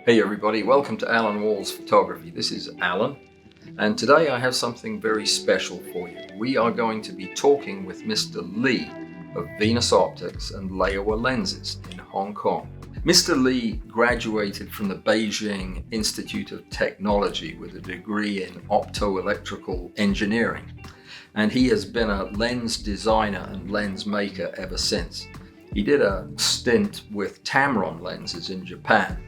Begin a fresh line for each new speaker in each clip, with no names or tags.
Hey everybody, welcome to Alan Wall's Photography. This is Alan, and today I have something very special for you. We are going to be talking with Mr. Lee of Venus Optics and Laowa Lenses in Hong Kong. Mr. Lee graduated from the Beijing Institute of Technology with a degree in optoelectrical engineering, and he has been a lens designer and lens maker ever since. He did a stint with Tamron lenses in Japan,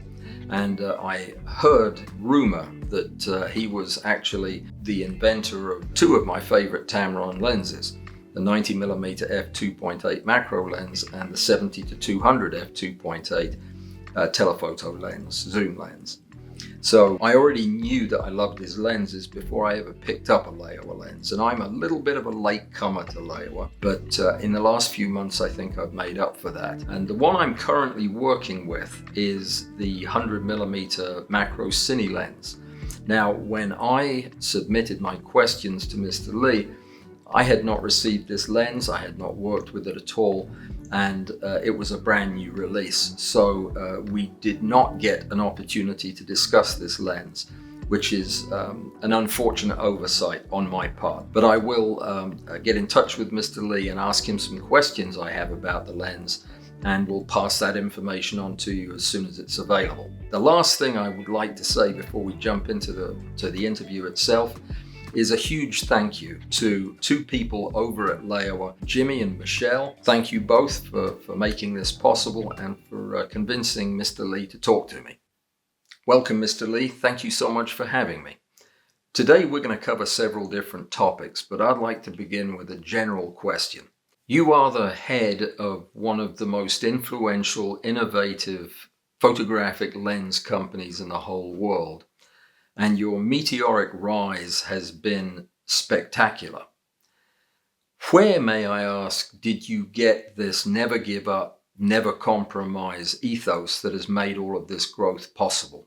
and I heard rumor that he was actually the inventor of two of my favorite Tamron lenses, the 90mm f2.8 macro lens and the 70-200 f2.8 telephoto lens, zoom lens. So I already knew that I loved his lenses before I ever picked up a Laowa lens, and I'm a little bit of a latecomer to Laowa, but in the last few months I think I've made up for that. And the one I'm currently working with is the 100mm macro cine lens. Now, when I submitted my questions to Mr. Lee, I had not received this lens, I had not worked with it at all, and it was a brand new release. So we did not get an opportunity to discuss this lens, which is an unfortunate oversight on my part. But I will get in touch with Mr. Lee and ask him some questions I have about the lens, and we'll pass that information on to you as soon as it's available. The last thing I would like to say before we jump into the interview itself is a huge thank you to two people over at Laowa, Jimmy and Michelle. Thank you both for making this possible and for convincing Mr. Lee to talk to me. Welcome, Mr. Lee. Thank you so much for having me. Today we're going to cover several different topics, but I'd like to begin with a general question. You are the head of one of the most influential, innovative photographic lens companies in the whole world, and your meteoric rise has been spectacular. Where, may I ask, did you get this never give up, never compromise ethos that has made all of this growth possible?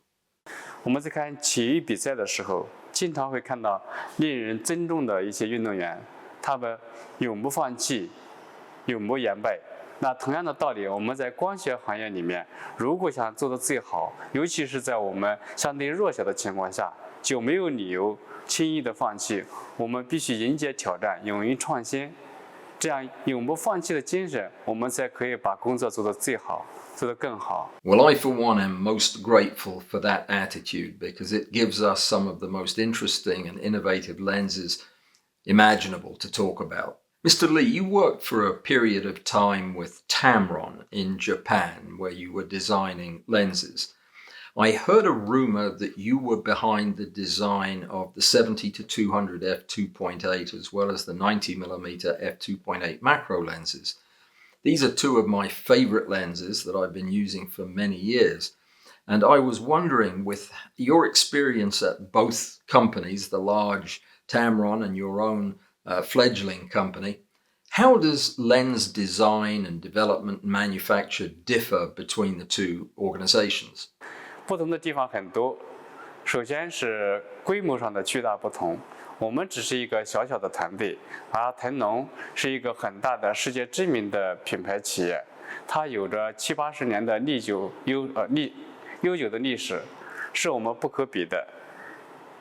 我们在看体育比赛的时候，经常会看到令人尊重的一些运动员，他们永不放弃，永不言败。那同样的道理，我们在光学行业里面，如果想做得最好，尤其是在我们相对弱小的情况下，就没有理由轻易的放弃。我们必须迎接挑战，勇于创新，这样永不放弃的精神，我们才可以把工作做得最好，做得更好。
Well, I for one am most grateful for that attitude because it gives us some of the most interesting and innovative lenses imaginable to talk about. Mr. Lee, you worked for a period of time with Tamron in Japan, where you were designing lenses. I heard a rumor that you were behind the design of the 70-200 f2.8 as well as the 90mm f2.8 macro lenses. These are two of my favorite lenses that I've been using for many years. And I was wondering, with your experience at both companies, the large Tamron and your own fledgling company, how does lens design and development and manufacture differ between the two organizations?
不同的地方很多，首先是规模上的巨大不同。我们只是一个小小的团队，而腾龙是一个很大的世界知名的品牌企业，它有着70、80年的悠久的历史，是我们不可比的。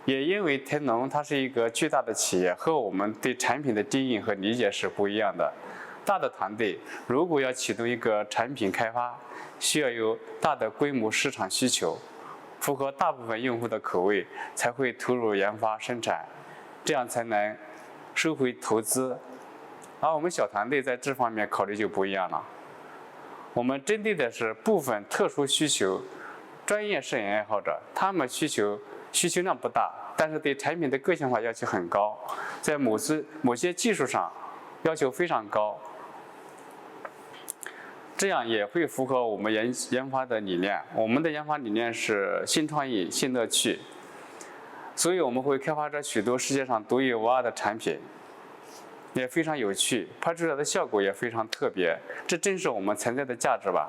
也因为腾龙它是一个巨大的企业，和我们对产品的定义和理解是不一样的。大的团队如果要启动一个产品开发，需要有大的规模市场需求，符合大部分用户的口味，才会投入研发生产，这样才能收回投资。而我们小团队在这方面考虑就不一样了，我们针对的是部分特殊需求专业摄影爱好者，他们需求量不大，但是对产品的个性化要求很高，在某些技术上要求非常高，这样也会符合我们研发的理念。我们的研发理念是新创意、新乐趣，所以我们会开发出许多世界上独一无二的产品，也非常有趣，拍出来的效果也非常特别，这正是我们存在的价值吧。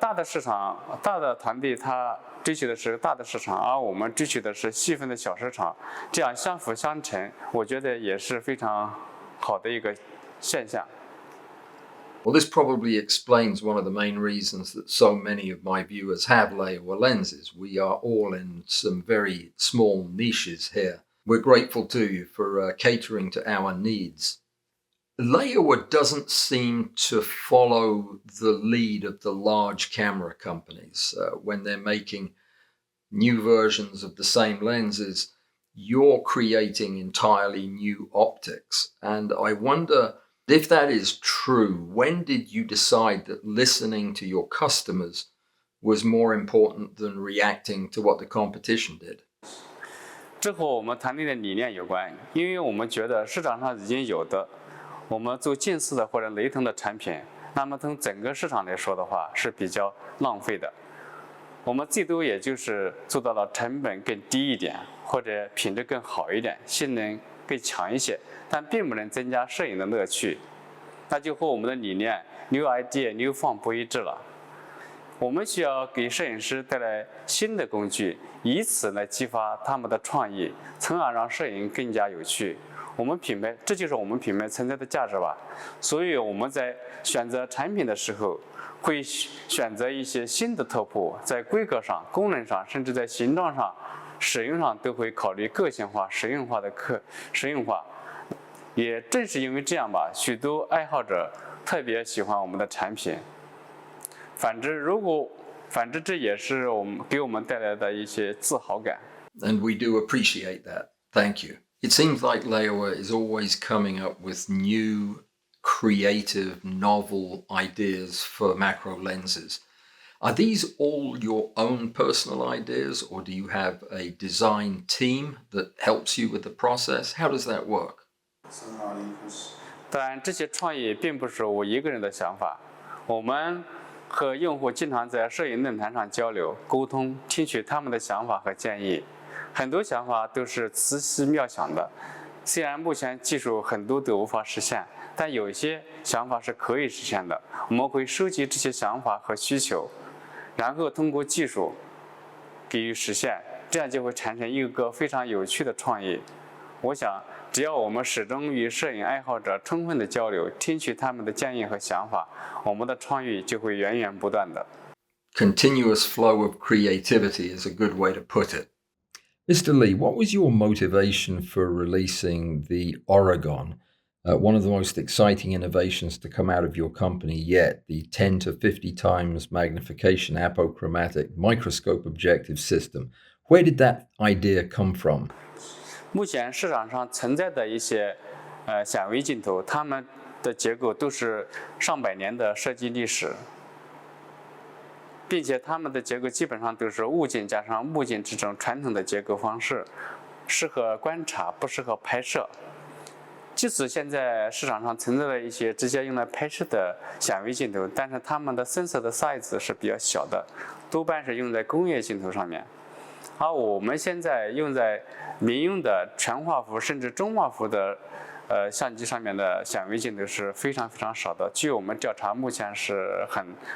大的市场，大的团队它追求的是大的市场，而我们追求的是细分的小市场，这样相辅相成，我觉得也是非常好的一个现象。
Well, this probably explains one of the main reasons that so many of my viewers have Laowa lenses. We are all in some very small niches here. We're grateful to you for catering to our needs. Laowa doesn't seem to follow the lead of the large camera companies when they're making new versions of the same lenses. You're creating entirely new optics. And I wonder if that is true, when did you decide that listening to your customers was more important than reacting to what the competition did?
这和我们团队的理念有关，因为我们觉得市场上已经有的，我们做近似的或者雷同的产品，那么从整个市场来说的话是比较浪费的。我们最多也就是做到了成本更低一点，或者品质更好一点，性能更强一些，但并不能增加摄影的乐趣，那就和我们的理念 New Idea New Form 不一致了。我们需要给摄影师带来新的工具，以此来激发他们的创意，从而让摄影更加有趣。我们品牌，这就是我们品牌存在的价值吧。所以我们在选择产品的时候，会选择一些新的特步，在规格上、功能上，甚至在形状上、使用上都会考虑个性化、实用化。也正是因为这样吧，许多爱好者特别喜欢我们的产品。反之，这也是给我们带来的一些自豪感。
And we do appreciate that. Thank you. It seems like Laowa is always coming up with new, creative, novel ideas for macro lenses. Are these all your own personal ideas, or do you have a design team that helps you with the process? How does that work?
但这些创意并不是我一个人的想法，我们和用户经常在摄影论坛上交流、沟通，听取他们的想法和建议。很多想法都是慈禧妙想的，虽然目前技术很多都无法实现，但有一些想法是可以实现的。我们会收集这些想法和需求，然后通过技术给予实现，这样就会产生一个非常有趣的创意。我想，只要我们始终与摄影爱好者充分的交流，听取他们的建议和想法，我们的创意就会源源不断的。
Continuous flow of creativity is a good way to put it. Mr. Lee, what was your motivation for releasing the Oregon, one of the most exciting innovations to come out of your company yet, the 10 to 50 times magnification apochromatic microscope objective system? Where did that idea come from?
目前市场上存在的一些显微镜头，它们的结构都是上百年的设计历史，并且它们的结构基本上都是物镜加上目镜这种传统的结构方式，适合观察，不适合拍摄。即使现在市场上存在了一些直接用来拍摄的显微镜头，但是它们的sensor的 size 是比较小的，多半是用在工业镜头上面。而我们现在用在民用的全画幅甚至中画幅的相机上面的显微镜头是非常非常少的。据我们调查，目前是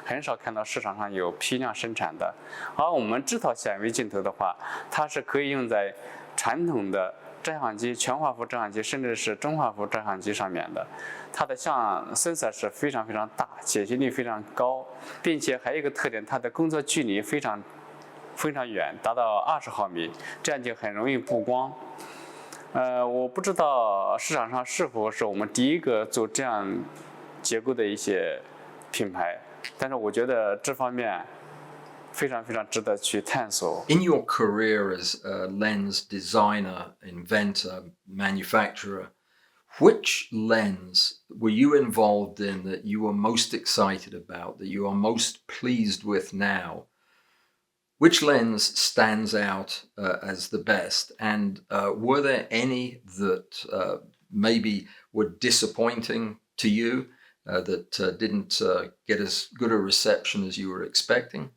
很少看到市场上有批量生产的。而我们这套显微镜头的话，它是可以用在传统的照相机、全画幅照相机，甚至是中画幅照相机上面的。它的sensor 是非常非常大，解析率非常高，并且还有一个特点，它的工作距离非常远，达到20毫米，这样就很容易曝光。我不知道市场上是否是我们第一个做这样结构的一些品牌，但是我觉得这方面非常非常值得去探索。
In your career as a lens designer, inventor, manufacturer, which lens were you involved in that you were most excited about, that you are most pleased with now? Which lens stands out as the best? And were there any that maybe were disappointing to you, that didn't get as good a reception as you were expecting?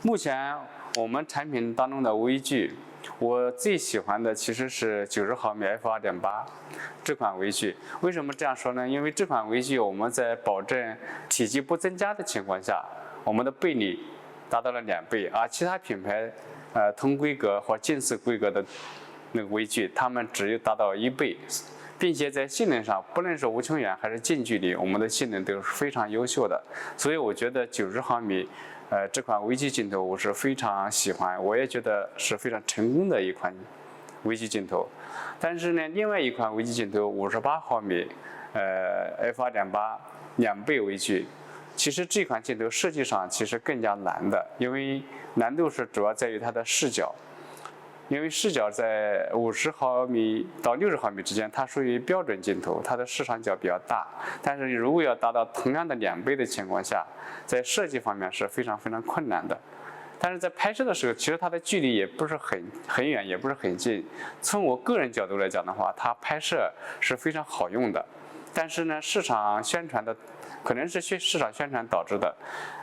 目前我们产品当中的微距，我最喜欢的其实是90毫米 f2.8 这款微距。为什么这样说呢？因为这款微距我们在保证体积不增加的情况下，我们的倍率达到了2倍，而其他品牌同规格或近似规格的那个微距，它们只有达到1倍，并且在性能上，不论是无穷远还是近距离，我们的性能都是非常优秀的。所以我觉得90毫米，这款微距镜头我是非常喜欢，我也觉得是非常成功的一款微距镜头。但是呢，另外一款微距镜头58毫米，f2.8 2倍微距。其实这款镜头设计上其实更加难的，因为难度是主要在于它的视角。因为视角在50毫米到60毫米之间，它属于标准镜头，它的视场角比较大。但是如果要达到同样的2倍的情况下，在设计方面是非常非常困难的。但是在拍摄的时候，其实它的距离也不是很远，也不是很近。从我个人角度来讲的话，它拍摄是非常好用的。但是呢，市场宣传的可能是市场宣传导致的，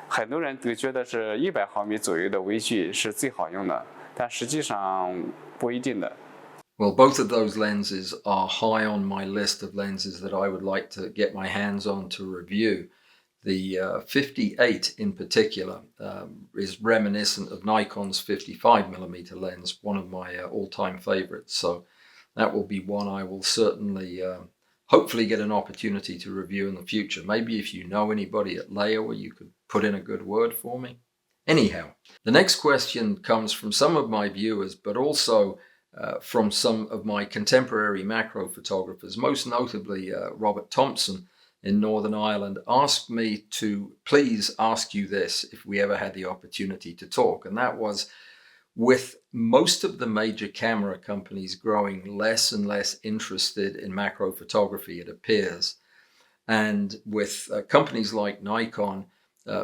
很多人都觉得是100毫米左右的微距是最好用的。但实际上不一定的。
Well, both of those lenses are high on my list of lenses that I would like to get my hands on to review. The 58 in particular is reminiscent of Nikon's 55mm lens, one of my all-time favorites. So that will be one I will certainly, hopefully get an opportunity to review in the future. Maybe if you know anybody at Laowa, you could put in a good word for me. Anyhow, the next question comes from some of my viewers, but also from some of my contemporary macro photographers, most notably Robert Thompson in Northern Ireland, asked me to please ask you this if we ever had the opportunity to talk. And that was, with most of the major camera companies growing less and less interested in macro photography, it appears, and with companies like Nikon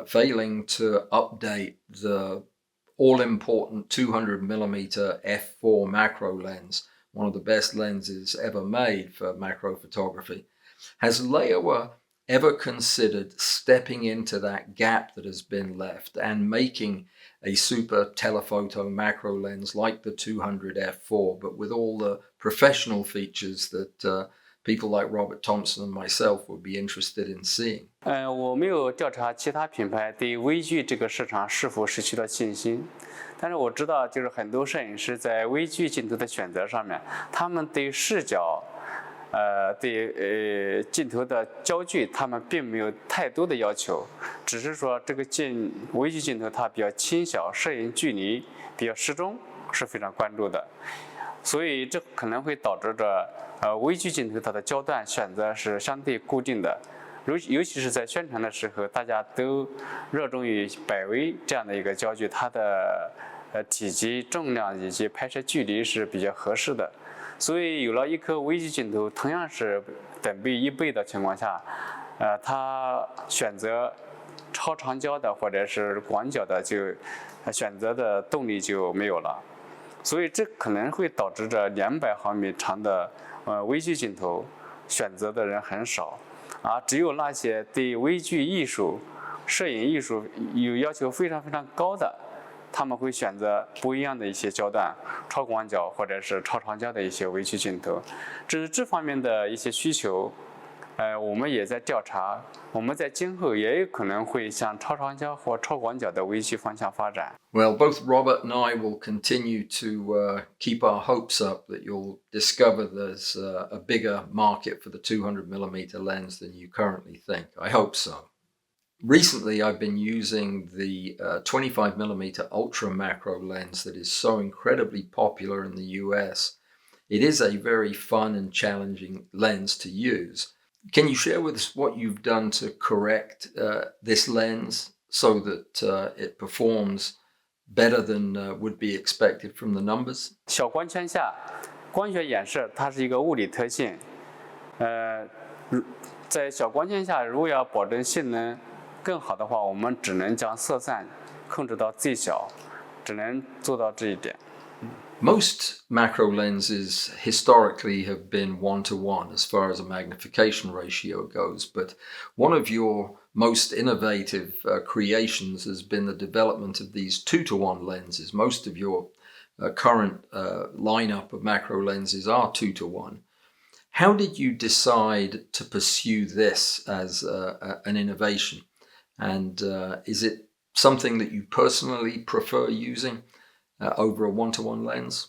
failing to update the all-important 200mm f4 macro lens, one of the best lenses ever made for macro photography. Has Laowa ever considered stepping into that gap that has been left and making a super telephoto macro lens like the 200 f4, but with all the professional features that people like Robert Thompson and myself would be interested in seeing?
我没有调查其他品牌对微距这个市场是否失去了信心，但是我知道，就是很多摄影师在微距镜头的选择上面，他们对视角，对镜头的焦距，他们并没有太多的要求，只是说这个微距镜头它比较轻小，摄影距离比较适中，是非常关注的。所以这可能会导致着微距镜头它的焦段选择是相对固定的，尤其是在宣传的时候，大家都热衷于100微这样的一个焦距，它的体积、重量以及拍摄距离是比较合适的。所以有了一颗微距镜头，同样是等比1倍的情况下，它选择超长焦的或者是广角的，就选择的动力就没有了。所以这可能会导致着200毫米长的微距镜头选择的人很少，只有那些对微距艺术、摄影艺术有要求非常非常高的，他们会选择不一样的一些焦段，超广角或者是超长焦的一些微距镜头。至于这方面的一些需求，我们也在调查，我们在今后也有可能会向超长焦或超广角的微距方向发展。
Well, both Robert and I will continue to keep our hopes up that you'll discover there's a bigger market for the 200mm lens than you currently think. I hope so. Recently, I've been using the 25mm ultra macro lens that is so incredibly popular in the US. It is a very fun and challenging lens to use. Can you share with us what you've done to correct this lens so that it performs better than would be expected from the numbers?
小光圈下，光学衍射它是一个物理特性，在小光圈下，如果要保证性能更好的话，我们只能将色散控制到最小，只能做到这一点。
Most macro lenses historically have been 1:1 as far as a magnification ratio goes, but one of your most innovative creations has been the development of these 2:1 lenses. Most of your current lineup of macro lenses are 2:1. How did you decide to pursue this as an innovation? And is it something that you personally prefer using over a 1:1 lens?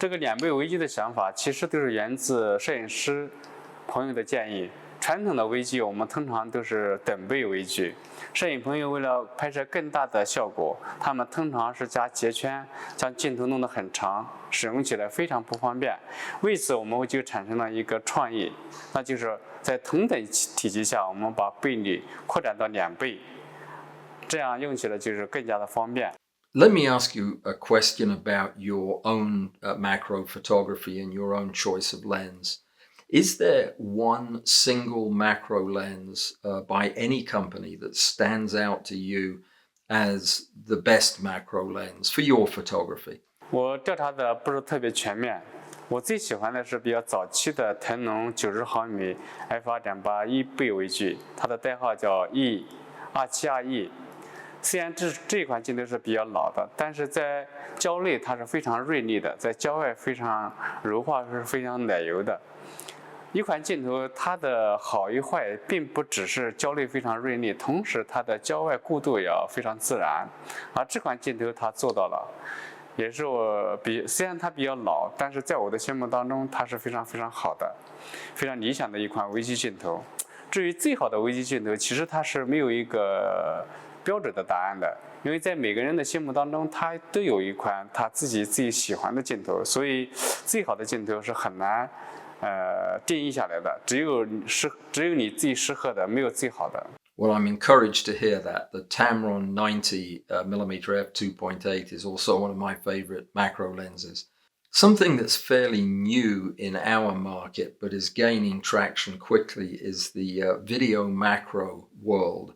这个2倍微距的想法其实都是源自摄影师朋友的建议。传统的微距我们通常都是等倍微距，摄影朋友为了拍摄更大的效果，他们通常是加节圈，将镜头弄得很长，使用起来非常不方便。为此我们就产生了一个创意，那就是在同等体积下，我们把倍率扩展到2倍，这样用起来就是更加的方便。
Let me ask you a question about your own macro photography and your own choice of lens. Is there one single macro lens by any company that stands out to you as the best macro lens for your photography?
我调查的不是特别全面，我最喜欢的是比较早期的腾龙90毫米 f2.8 1倍微距，它的代号叫 E27RE。虽然这一款镜头是比较老的，但是在焦内它是非常锐利的，在焦外非常柔化，是非常奶油的。一款镜头它的好与坏，并不只是焦内非常锐利，同时它的焦外过渡也要非常自然。而这款镜头它做到了，也是虽然它比较老，但是在我的心目当中，它是非常非常好的、非常理想的一款微距镜头。至于最好的微距镜头，其实它是没有一个标准的答案的，因为在每个人的心目当中，他都有一款他自己喜欢的镜头，所以最好的镜头是很难定义下来的，只有你自己适合的，没有最好的。
Well, I'm encouraged to hear that. The Tamron 90mm f2.8 is also one of my favorite macro lenses. Something that's fairly new in our market but is gaining traction quickly is the video macro world.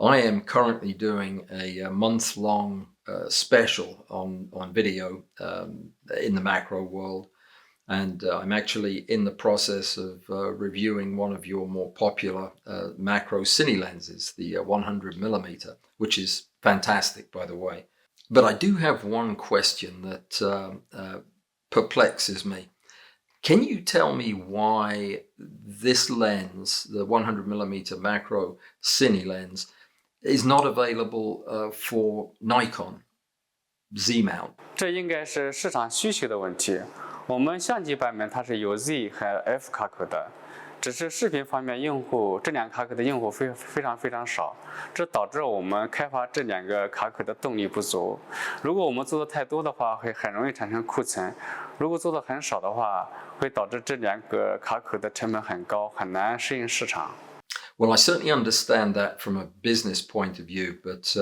I am currently doing a month-long special on video in the macro world, and I'm actually in the process of reviewing one of your more popular macro cine lenses, the 100mm, which is fantastic, by the way. But I do have one question that perplexes me. Can you tell me why this lens, the 100mm macro cine lens, is not available for Nikon Z-mount?
这应该是市场需求的问题。我们相机版本它是有 Z 和 F 卡口的，只是视频方面这两个卡口的用户非常非常少，这导致我们开发这两个卡口的动力不足。如果我们做的太多的话，会很容易产生库存；如果做的很少的话，会导致这两个卡口的成本很高，很难适应市场。
Well, I certainly understand that from a business point of view, but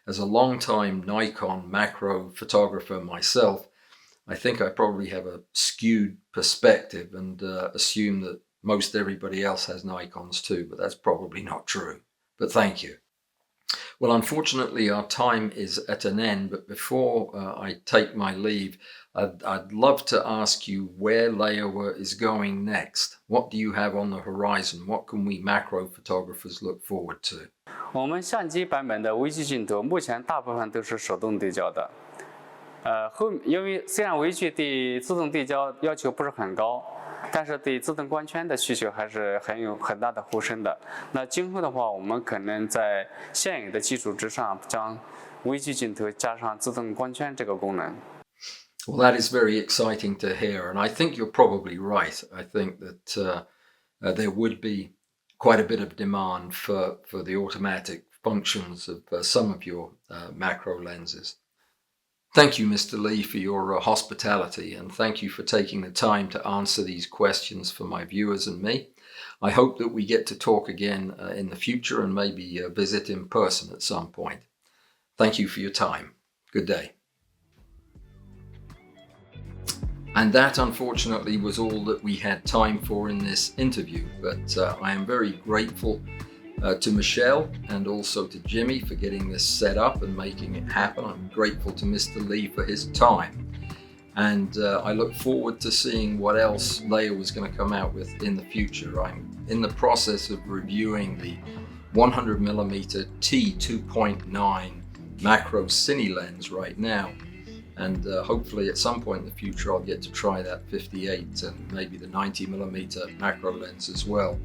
as a long-time Nikon macro photographer myself, I think I probably have a skewed perspective and assume that most everybody else has Nikons too, but that's probably not true. But thank you. Well, unfortunately, our time is at an end, but before I take my leave, I'd love to ask you where Laowa is going next. What do you have on the horizon? What can we macro photographers look forward to?
我们相机版本的微距镜头目前大部分都是手动对焦的。因为虽然微距对自动对焦要求不是很高，但是对自动光圈的需求还是很大的呼声的。那今后的话，我们可能在现有的基础之上，将微距镜头加上自动光圈这个功能。
Well, that is very exciting to hear, and I think you're probably right. I think that there would be quite a bit of demand for the automatic functions of some of your macro lenses. Thank you, Mr. Lee, for your hospitality, and thank you for taking the time to answer these questions for my viewers and me. I hope that we get to talk again in the future and maybe visit in person at some point. Thank you for your time. Good day. And that, unfortunately, was all that we had time for in this interview, but I am very grateful to Michelle and also to Jimmy for getting this set up and making it happen. I'm grateful to Mr. Lee for his time. And I look forward to seeing what else Laowa was going to come out with in the future. I'm in the process of reviewing the 100mm T2.9 macro cine lens right now. And hopefully at some point in the future I'll get to try that 58 and maybe the 90mm macro lens as well.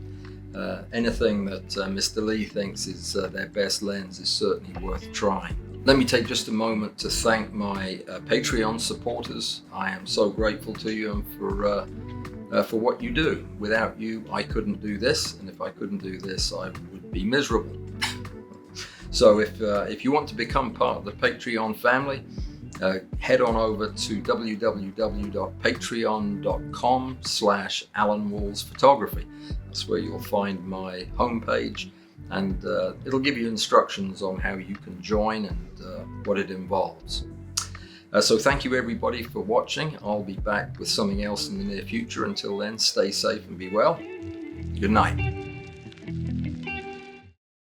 Anything that Mr. Lee thinks is their best lens is certainly worth trying. Let me take just a moment to thank my Patreon supporters. I am so grateful to you and for what you do. Without you, I couldn't do this, and if I couldn't do this, I would be miserable. So if you want to become part of the Patreon family, head on over to www.patreon.com/AlanWallsPhotography. That's where you'll find my homepage, and it'll give you instructions on how you can join and what it involves. So thank you everybody for watching. I'll be back with something else in the near future. Until then, stay safe and be well. Good night.